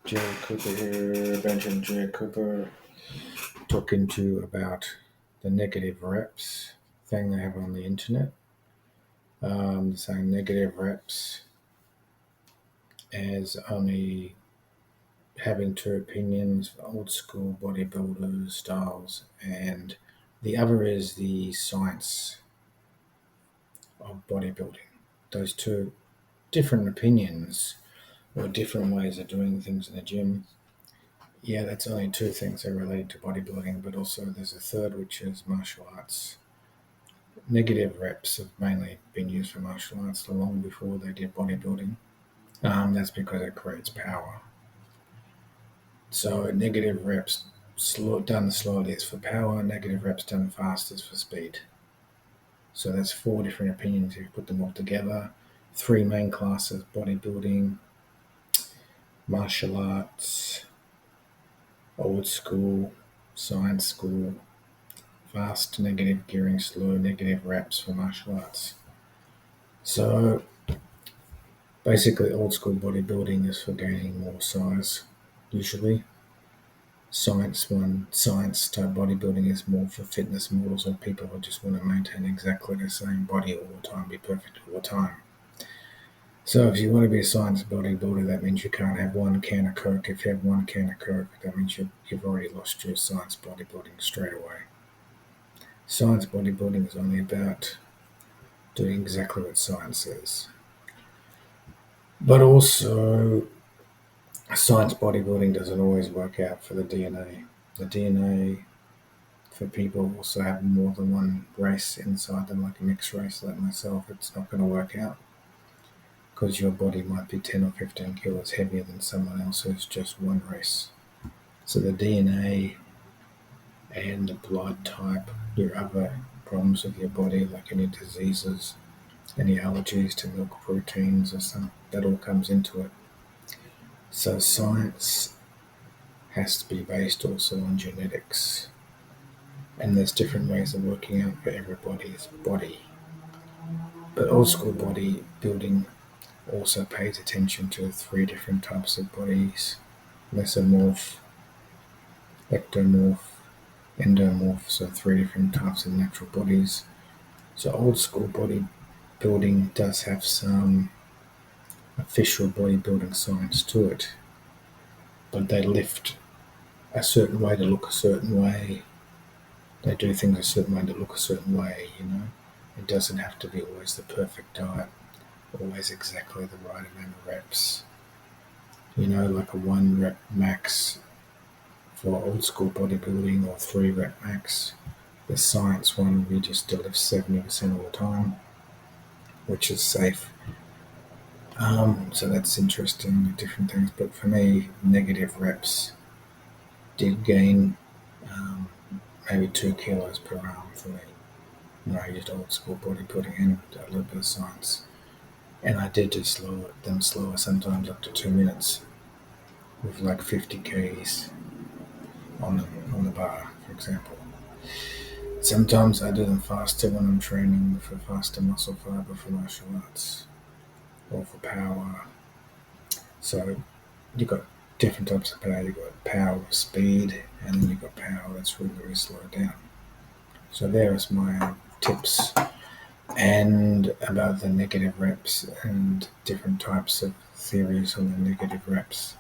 Jerry Cooper here, Benjamin J. Cooper, talking to you about the negative reps thing they have on the internet. Saying negative reps as only having two opinions, old school bodybuilders styles, and the other is the science of bodybuilding. Those two different opinions or different ways of doing things in the gym. Yeah, that's only two things that relate to bodybuilding, but also there's a third, which is martial arts. Negative reps have mainly been used for martial arts long before they did bodybuilding. That's because it creates power. So negative reps done slowly is for power, negative reps done fast is for speed. So that's four different opinions if you put them all together. Three main classes: bodybuilding, martial arts, old school, science school, fast negative gearing, slow negative reps for martial arts. So basically, old school bodybuilding is for gaining more size, usually. Science type bodybuilding is more for fitness models or people who just want to maintain exactly the same body all the time, be perfect all the time. So if you want to be a science bodybuilder, that means you can't have one can of Coke. If you have one can of Coke, that means you've already lost your science bodybuilding straight away. Science bodybuilding is only about doing exactly what science says. But also, science bodybuilding doesn't always work out for the DNA. The DNA for people also have more than one race inside them, like a mixed race like myself. It's not going to work out because your body might be 10 or 15 kilos heavier than someone else who's just one race. So the DNA and the blood type, your other problems with your body, like any diseases, any allergies to milk proteins or something, that all comes into it. So science has to be based also on genetics. And there's different ways of working out for everybody's body. But old school bodybuilding also pays attention to three different types of bodies: mesomorph, ectomorph, endomorph, so three different types of natural bodies. So old school bodybuilding does have some official bodybuilding science to it, but they lift a certain way to look a certain way. They do things a certain way to look a certain way, It doesn't have to be always the perfect diet, always exactly the right amount of reps. Like a 1 rep max for old school bodybuilding or 3 rep max. The science one, we just deadlift 70% of the time, which is safe. So that's interesting, different things. But for me, negative reps did gain maybe 2 kilos per arm for me. I used old school bodybuilding and a little bit of science. And I did just them slower, sometimes up to 2 minutes with like 50 Ks on the bar, for example. Sometimes I do them faster when I'm training for faster muscle fiber for martial arts or for power. So you've got different types of power. You've got power with speed, and then you've got power that's really, really slowed down. So there's my tips and about the negative reps and different types of theories on the negative reps.